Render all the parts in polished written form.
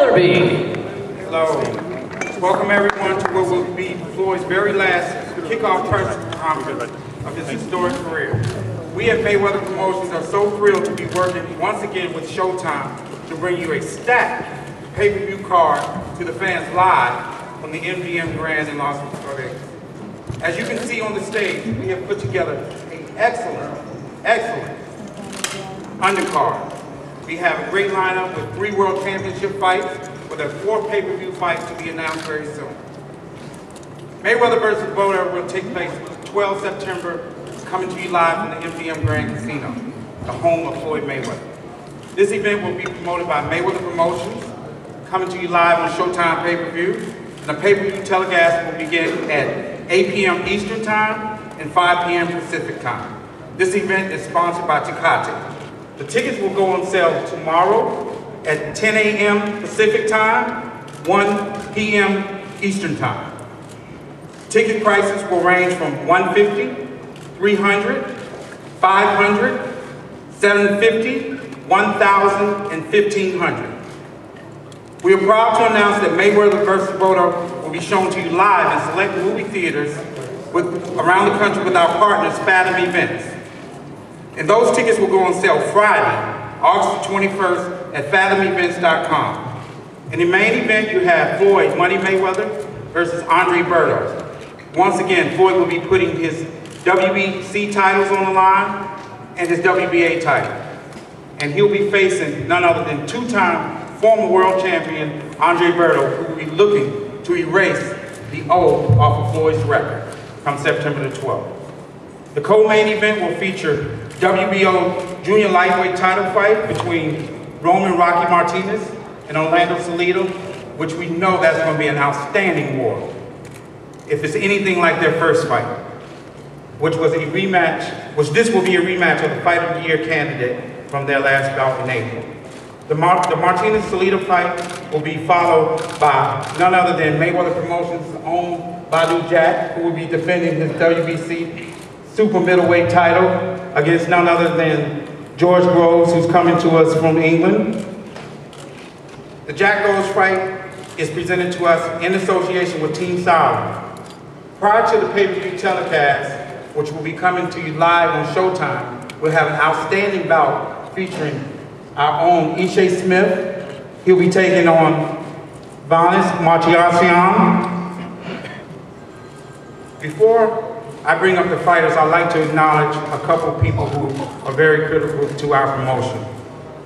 Ellerby. Hello. Welcome everyone to what will be Floyd's very last kickoff press conference of his historic career. We at Mayweather Promotions are so thrilled to be working once again with Showtime to bring you a stacked pay-per-view card to the fans live from the MGM Grand in Las Vegas. As you can see on the stage, we have put together an excellent undercard. We have a great lineup with 3 World Championship fights, with a 4th pay-per-view fight to be announced very soon. Mayweather vs. Badou will take place 12 September, coming to you live from the MGM Grand Casino, the home of Floyd Mayweather. This event will be promoted by Mayweather Promotions, coming to you live on Showtime pay-per-view, and the pay-per-view telecast will begin at 8 p.m. Eastern Time and 5 p.m. Pacific Time. This event is sponsored by Tecate. The tickets will go on sale tomorrow at 10 a.m. Pacific Time, 1 p.m. Eastern Time. Ticket prices will range from $150, $300, $500, $750, $1,000, and $1,500. We are proud to announce that Mayweather vs. Badou will be shown to you live in select movie theaters around the country with our partners, Fathom Events. And those tickets will go on sale Friday, August 21st at fathomevents.com. In the main event, you have Floyd Money Mayweather versus Andre Badou. Once again, Floyd will be putting his WBC titles on the line and his WBA title. And he'll be facing none other than 2-time former world champion Andre Badou, who will be looking to erase the O off of Floyd's record come September the 12th. The co-main event will feature WBO junior lightweight title fight between Roman Rocky Martinez and Orlando Salido, which we know that's going to be an outstanding war. If it's anything like their first fight, which was a rematch, this will be a rematch of the Fight of the Year candidate from their last bout in April. The Martinez-Salido fight will be followed by none other than Mayweather Promotions' own Badou Jack, who will be defending his WBC super middleweight title against none other than George Groves, who's coming to us from England. The Jack Groves fight is presented to us in association with Team Salido. Prior to the pay-per-view telecast, which will be coming to you live on Showtime, we'll have an outstanding bout featuring our own Ishe Smith. He'll be taking on Martirosyan. Before I bring up the fighters, I'd like to acknowledge a couple of people who are very critical to our promotion.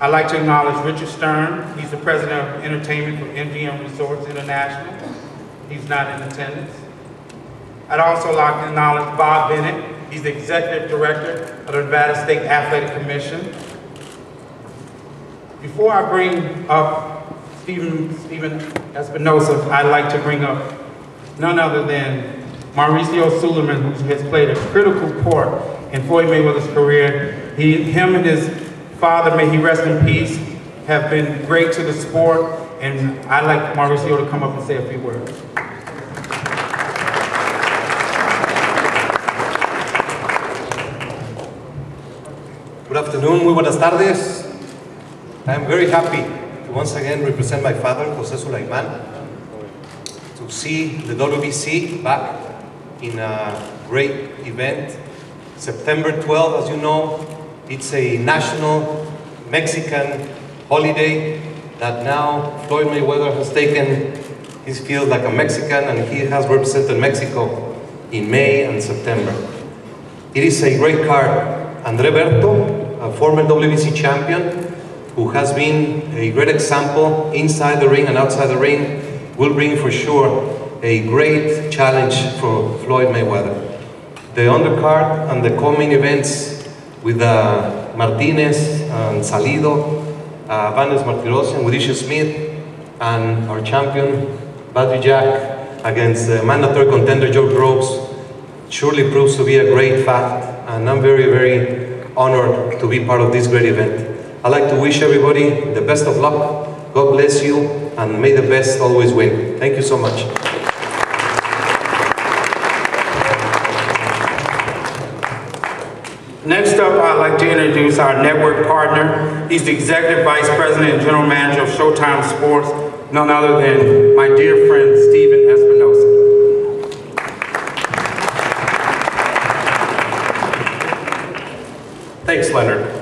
I'd like to acknowledge Richard Stern. He's the president of entertainment for MGM Resorts International. He's not in attendance. I'd also like to acknowledge Bob Bennett. He's the executive director of the Nevada State Athletic Commission. Before I bring up Stephen Espinosa, I'd like to bring up none other than Mauricio Suleiman, who has played a critical part in Floyd Mayweather's career. Him and his father, may he rest in peace, have been great to the sport, and I'd like Mauricio to come up and say a few words. Good afternoon, muy buenas tardes. I'm very happy to once again represent my father, José Sulaiman, to see the WBC back in a great event. September 12th, as you know, it's a national Mexican holiday that now Floyd Mayweather has taken his field like a Mexican, and he has represented Mexico in May and September. It is a great card. Andre Berto, a former WBC champion, who has been a great example inside the ring and outside the ring, will bring for sure a great challenge for Floyd Mayweather. The undercard and the co-main events with Martinez and Salido, Martirosyan with Ishe Smith, and our champion Badou Jack against mandatory contender George Groves surely proves to be a great fact, and I'm very, very honored to be part of this great event. I'd like to wish everybody the best of luck. God bless you, and may the best always win. Thank you so much. Next up, I'd like to introduce our network partner. He's the Executive Vice President and General Manager of Showtime Sports, none other than my dear friend, Stephen Espinosa. Thanks, Leonard.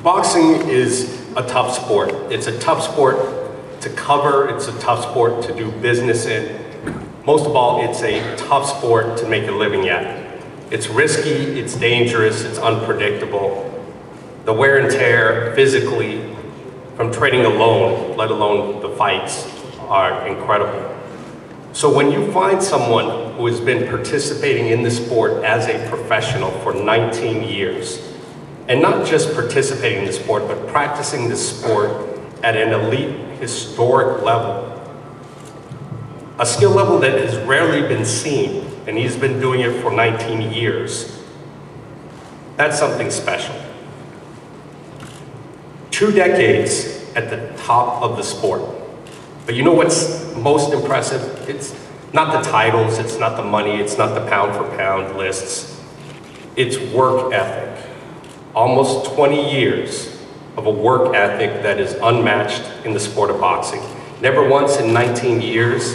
Boxing is a tough sport. It's a tough sport to cover. It's a tough sport to do business in. Most of all, it's a tough sport to make a living at. It's risky, it's dangerous, it's unpredictable. The wear and tear physically from training alone, let alone the fights, are incredible. So when you find someone who has been participating in the sport as a professional for 19 years, and not just participating in the sport, but practicing the sport at an elite, historic level, a skill level that has rarely been seen, and he's been doing it for 19 years, that's something special. 2 decades at the top of the sport. But you know what's most impressive? It's not the titles, it's not the money, it's not the pound for pound lists. It's work ethic. Almost 20 years of a work ethic that is unmatched in the sport of boxing. Never once in 19 years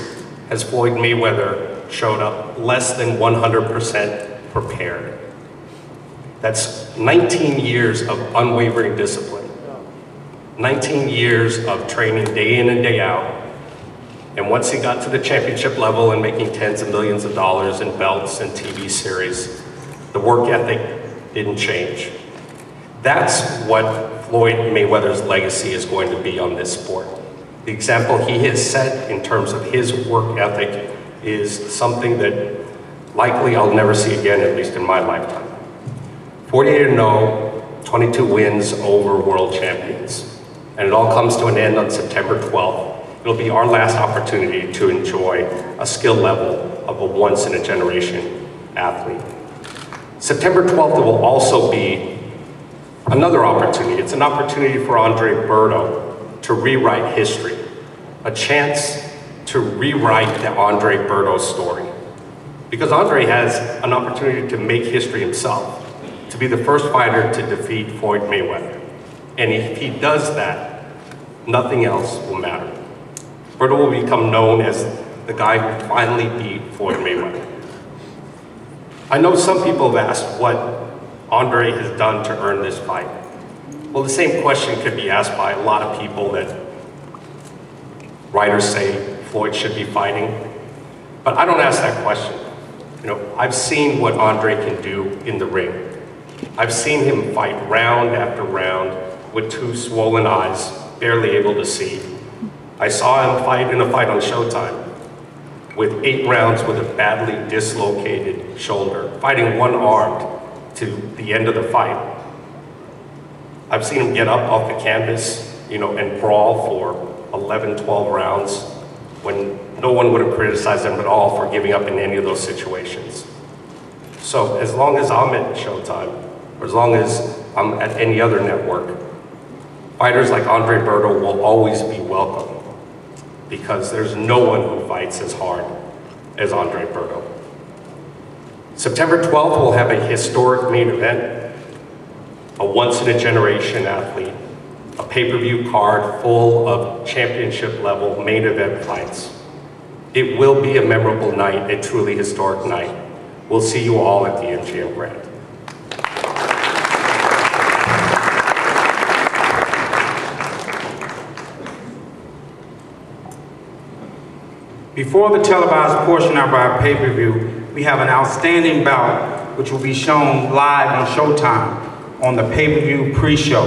has Floyd Mayweather showed up less than 100% prepared. That's 19 years of unwavering discipline. 19 years of training day in and day out. And once he got to the championship level and making tens of millions of dollars in belts and TV series, the work ethic didn't change. That's what Floyd Mayweather's legacy is going to be on this sport. The example he has set in terms of his work ethic is something that likely I'll never see again, at least in my lifetime. 48-0, 22 wins over world champions. And it all comes to an end on September 12th. It'll be our last opportunity to enjoy a skill level of a once-in-a-generation athlete. September 12th will also be another opportunity. It's an opportunity for Andre Berto to rewrite history, a chance to rewrite the Andre Berto story. Because Andre has an opportunity to make history himself, to be the first fighter to defeat Floyd Mayweather. And if he does that, nothing else will matter. Berto will become known as the guy who finally beat Floyd Mayweather. I know some people have asked what Andre has done to earn this fight. Well, the same question could be asked by a lot of people that writers say Floyd should be fighting. But I don't ask that question. You know, I've seen what Andre can do in the ring. I've seen him fight round after round with 2 swollen eyes, barely able to see. I saw him fight in a fight on Showtime with 8 rounds with a badly dislocated shoulder, fighting one-armed to the end of the fight. I've seen him get up off the canvas, you know, and brawl for 11, 12 rounds when no one would have criticized him at all for giving up in any of those situations. So as long as I'm at Showtime, or as long as I'm at any other network, fighters like Andre Berto will always be welcome because there's no one who fights as hard as Andre Berto. September 12th, we'll have a historic main event, a once-in-a-generation athlete, a pay-per-view card full of championship-level main event fights. It will be a memorable night, a truly historic night. We'll see you all at the MGM Grand. Before the televised portion of our pay-per-view, we have an outstanding bout which will be shown live on Showtime on the pay-per-view pre-show,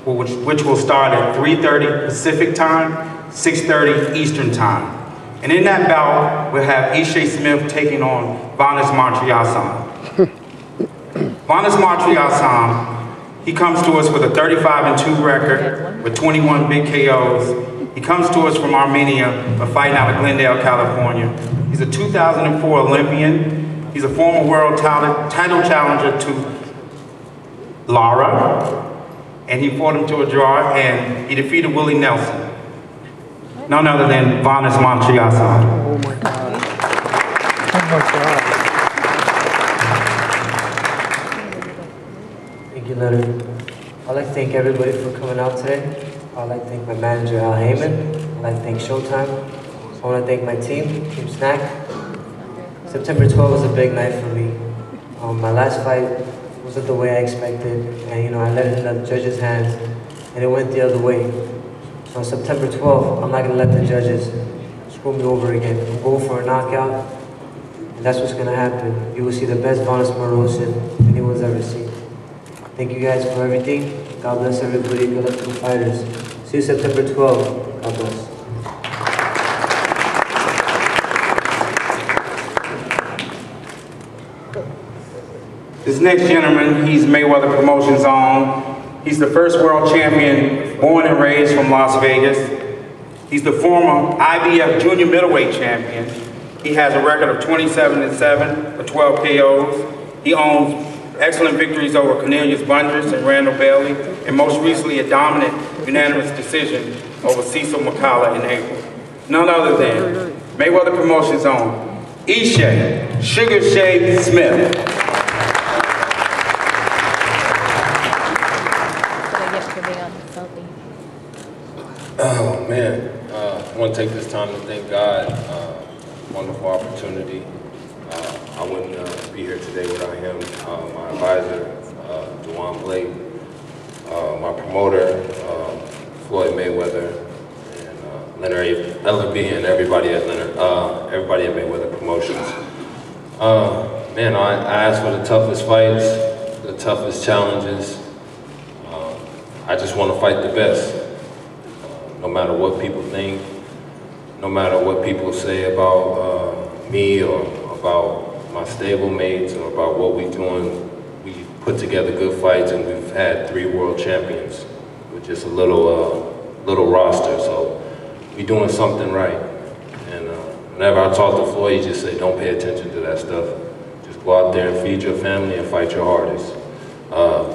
which will start at 3:30 Pacific time, 6:30 Eastern time. And in that bout, we'll have Ishe Smith taking on Martirosyan. Martirosyan, he comes to us with a 35-2 record with 21 big KOs. He comes to us from Armenia, but fighting out of Glendale, California. He's a 2004 Olympian. He's a former world title challenger to Lara, and he fought him to a draw, and he defeated Willie Nelson. None other than Martirosyan. Oh my God. Oh my God. Thank you, Leonard. I'd like to thank everybody for coming out today. I'd like to thank my manager, Al Heyman. I'd like to thank Showtime. I want to thank my team, Team Snack. September 12th was a big night for me. My last fight wasn't the way I expected, and I let it in the judges' hands, and it went the other way. So on September 12th, I'm not going to let the judges screw me over again. I'm going for a knockout, and that's what's going to happen. You will see the best Martirosyan anyone's ever seen. Thank you guys for everything. God bless everybody. Good luck to the fighters. See you September 12th. God bless. This next gentleman, he's Mayweather Promotions own. He's the first world champion, born and raised from Las Vegas. He's the former IBF junior middleweight champion. He has a record of 27-7 with 12 KOs. He owns excellent victories over Cornelius Bundris and Randall Bailey, and most recently a dominant unanimous decision over Cecil McCullough in April. None other than Mayweather Promotions own Ishe Sugar Shade Smith. Oh man, I want to take this time to thank God. Wonderful opportunity. I wouldn't be here today without him. My advisor, Dewan Blake, my promoter, Floyd Mayweather, and Leonard Ellerby, and everybody at everybody at Mayweather Promotions. Man, I asked for the toughest fights, the toughest challenges. I just want to fight the best. No matter what people think, no matter what people say about me or about my stablemates or about what we're doing, we put together good fights, and we've had 3 world champions with just a little roster. So we're doing something right. And whenever I talk to Floyd, he just say, don't pay attention to that stuff. Just go out there and feed your family and fight your hardest.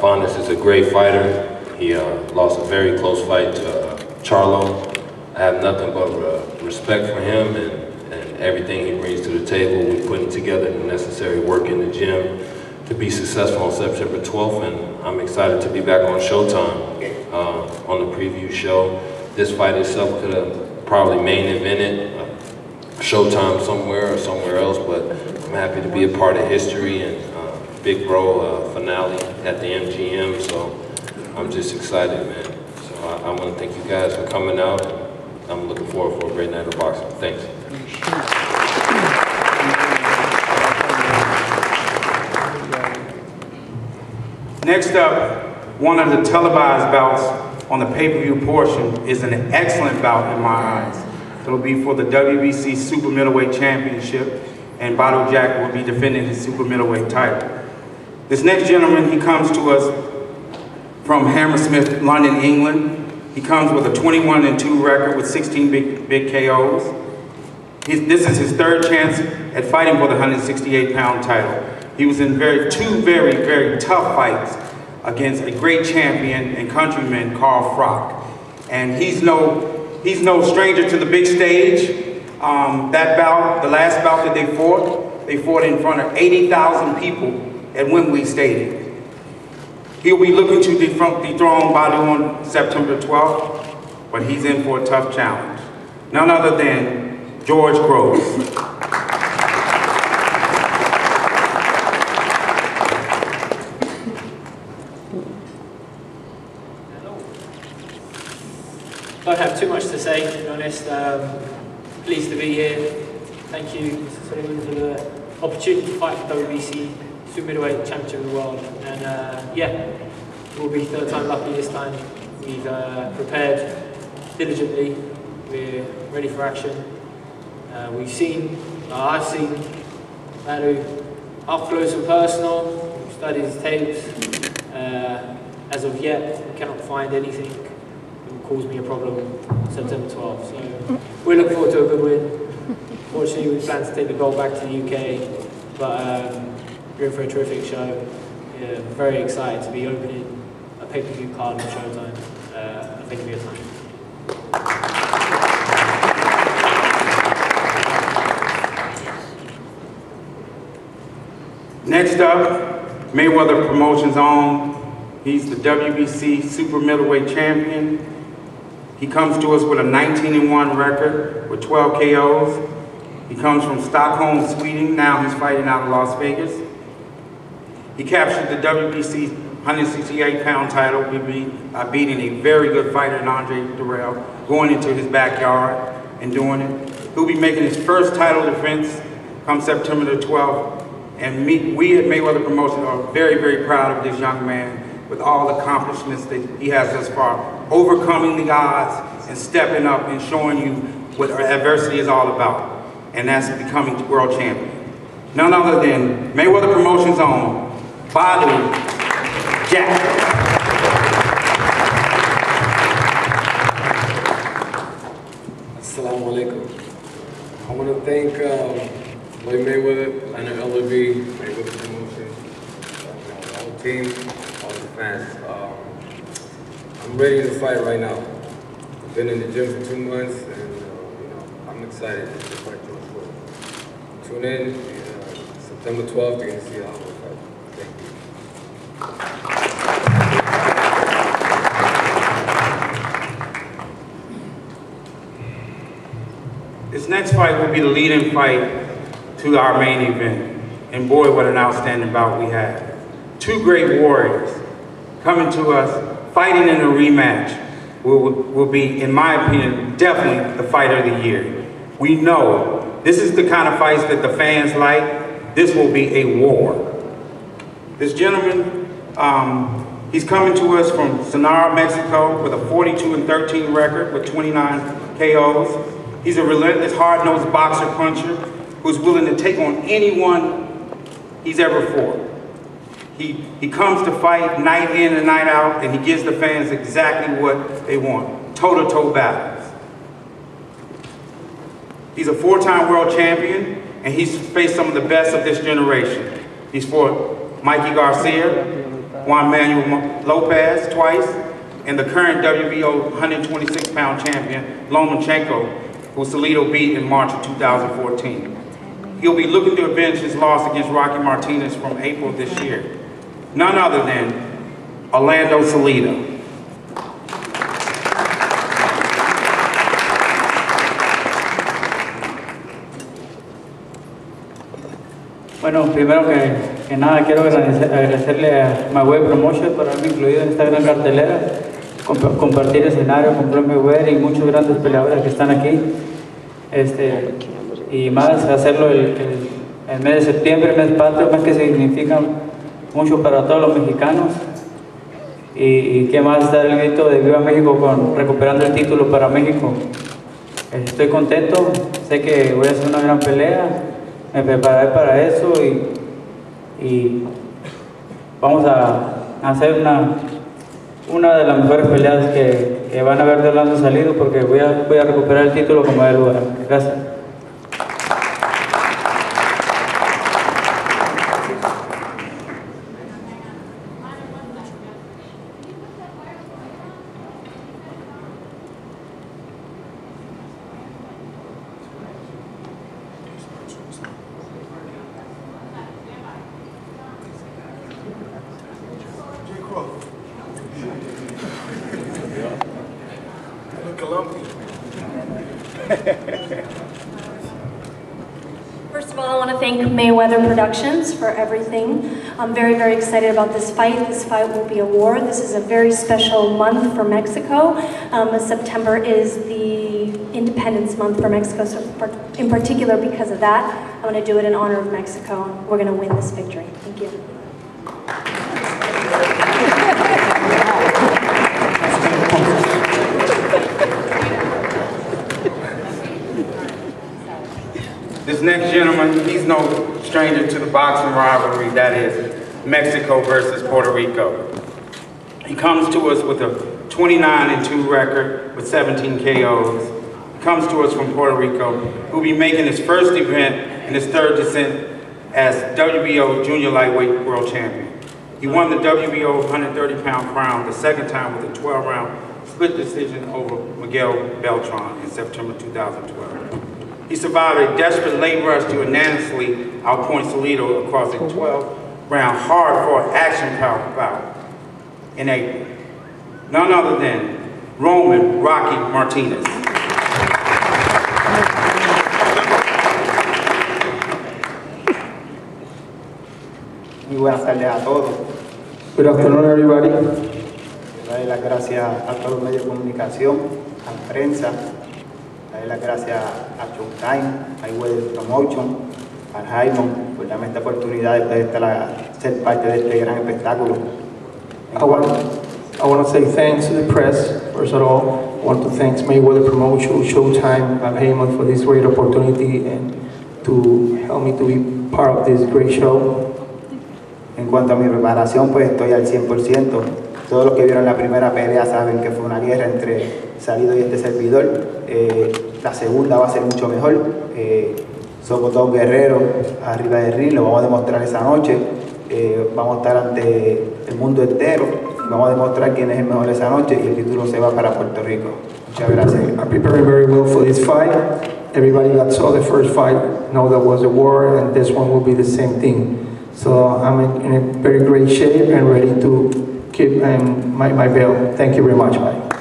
Fondas is a great fighter. He lost a very close fight to Charlo. I have nothing but respect for him and everything he brings to the table. We're putting together the necessary work in the gym to be successful on September 12th, and I'm excited to be back on Showtime on the preview show. This fight itself could have probably main evented Showtime somewhere or somewhere else, but I'm happy to be a part of history and big bro finale at the MGM, so I'm just excited, man. I want to thank you guys for coming out. I'm looking forward for a great night of boxing. Thanks. Next up, one of the televised bouts on the pay-per-view portion is an excellent bout in my eyes. It'll be for the WBC Super Middleweight Championship, and Badou Jack will be defending his Super Middleweight title. This next gentleman, he comes to us from Hammersmith, London, England. He comes with a 21-2 record with 16 big KOs. This is his 3rd chance at fighting for the 168-pound title. He was in two very tough fights against a great champion and countryman, Carl Frock. And he's no stranger to the big stage. That bout, the last bout that they fought in front of 80,000 people at Wembley Stadium. He'll be looking to dethrone Badou on September 12th, but he's in for a tough challenge. None other than George Groves. Don't have too much to say, to be honest. Pleased to be here. Thank you, Mr. Salido, for the opportunity to fight for WBC Super Middleweight Championship of the world. And yeah, we'll be 3rd time lucky this time. We've prepared diligently. We're ready for action. I've seen Badou up close and personal. We've studied his tapes. As of yet, we cannot find anything that will cause me a problem on September 12th. So we're looking forward to a good win. Fortunately, we plan to take the gold back to the UK, but we're in for a terrific show. Yeah, very excited to be opening a pay-per-view card on Showtime. Thank you for your time. Next up, Mayweather Promotions own. He's the WBC Super Middleweight Champion. He comes to us with a 19-1 record with 12 KOs. He comes from Stockholm, Sweden. Now he's fighting out of Las Vegas. He captured the WBC 168-pound title, beating a very good fighter in Andre Durrell, going into his backyard and doing it. He'll be making his first title defense come September the 12th. And we at Mayweather Promotions are very, very proud of this young man with all the accomplishments that he has thus far, overcoming the odds and stepping up and showing you what adversity is all about. And that's becoming world champion. None other than Mayweather Promotions' own Badou Jack. Assalamu alaikum. I want to thank Lloyd Mayweather, Leonard LB, Mayweather Promotions, the whole team, all the fans. I'm ready to fight right now. I've been in the gym for 2 months, and I'm excited to fight George Floyd. Tune in September 12th. You're gonna see how I fight. Thank you. This next fight will be the lead-in fight to our main event. And boy, what an outstanding bout we have. Two great warriors coming to us, fighting in a rematch will be, in my opinion, definitely the fight of the year. We know this is the kind of fights that the fans like. This will be a war. This gentleman, he's coming to us from Sonora, Mexico with a 42-13 record with 29 KOs. He's a relentless, hard-nosed boxer puncher who's willing to take on anyone he's ever fought. He comes to fight night in and night out, and he gives the fans exactly what they want, toe-to-toe battles. He's a 4-time world champion, and he's faced some of the best of this generation. He's fought Mikey Garcia, Juan Manuel Lopez twice, and the current WBO 126-pound champion, Lomachenko, who Salido beat in March of 2014. He'll be looking to avenge his loss against Rocky Martinez from April this year. None other than Orlando Salido. Bueno, primero que nada quiero agradecerle a Mayweather Promotions por haberme incluido en esta gran cartelera, compartir escenario con Mayweather y muchos grandes peleadores que están aquí. Y más hacerlo el mes de septiembre, mes patrio, mes que significa mucho para todos los mexicanos. Y qué más dar el grito de Viva México recuperando el título para México. Estoy contento, sé que voy a hacer una gran pelea, me preparé para eso y vamos a hacer una de las mejores peleas que van a ver de Orlando Salido, porque voy a recuperar el título como de lugar. Gracias. First of all, I want to thank Mayweather Productions for everything. I'm very, very excited about this fight. This fight will be a war. This is a very special month for Mexico. September is the Independence Month for Mexico, so in particular because of that, I'm going to do it in honor of Mexico. We're going to win this victory. Thank you. This next gentleman, he's no stranger to the boxing rivalry that is Mexico versus Puerto Rico. He comes to us with a 29-2 record with 17 KOs. He comes to us from Puerto Rico, who'll be making his first event in his third descent as WBO Junior Lightweight World Champion. He won the WBO 130-pound crown the second time with a 12-round split decision over Miguel Beltran in September 2012. He survived a desperate late rush to unanimously outpoint Salido across a 12-round hard-fought action bout in April. None other than Roman Rocky Martinez. Muy buenas tardes a todos. Good afternoon, everybody. Darle las gracias a todos los medios de comunicación, a la prensa, darle las gracias a Showtime, a Weather Promotion, a Jaimon, por darme esta oportunidad de poder ser parte de este gran espectáculo. I want to say thanks to the press, first of all. I want to thank Mayweather Promotion, Showtime, and Heyman for this great opportunity and to help me to be part of this great show. En cuanto a mi preparación, pues estoy al 100%. Todos los que vieron la primera pelea saben que fue una guerra entre Salido y este servidor. La segunda va a ser mucho mejor. Somos dos guerreros arriba del ring, lo vamos a demostrar esa noche. Vamos a estar ante el mundo entero. Vamos a demostrar quién es el mejor esa noche y el título se va para Puerto Rico. Muchas gracias. I'm preparing very well for this fight. Everybody that saw the first fight know that was a war, and this one will be the same thing. So I'm in a very great shape and ready to keep my belt. Thank you very much. Bye.